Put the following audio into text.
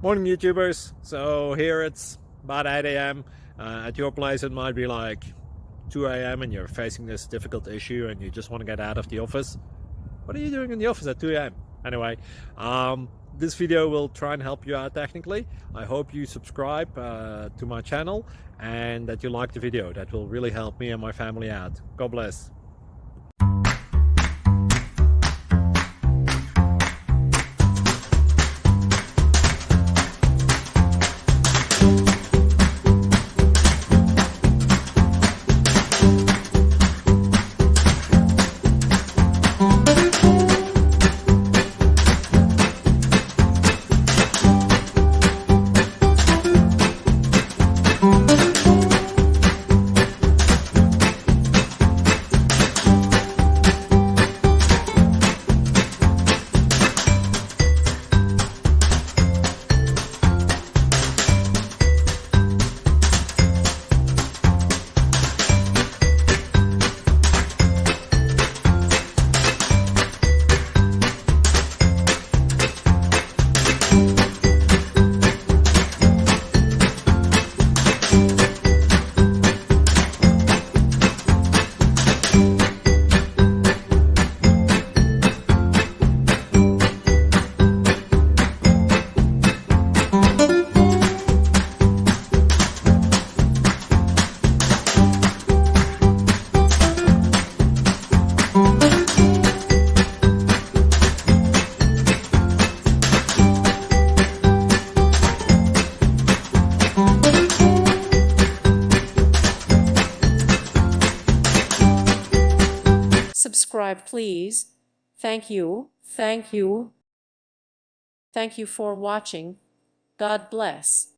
Morning YouTubers. So here it's about 8 a.m. At your place it might be like 2 a.m. and you're facing this difficult issue and you just want to get out of the office. What are you doing in the office at 2 a.m.? Anyway, this video will try and help you out technically. I hope you subscribe to my channel and that you like the video. That will really help me and my family out. God bless. Subscribe, please. Thank you. Thank you. Thank you for watching. God bless.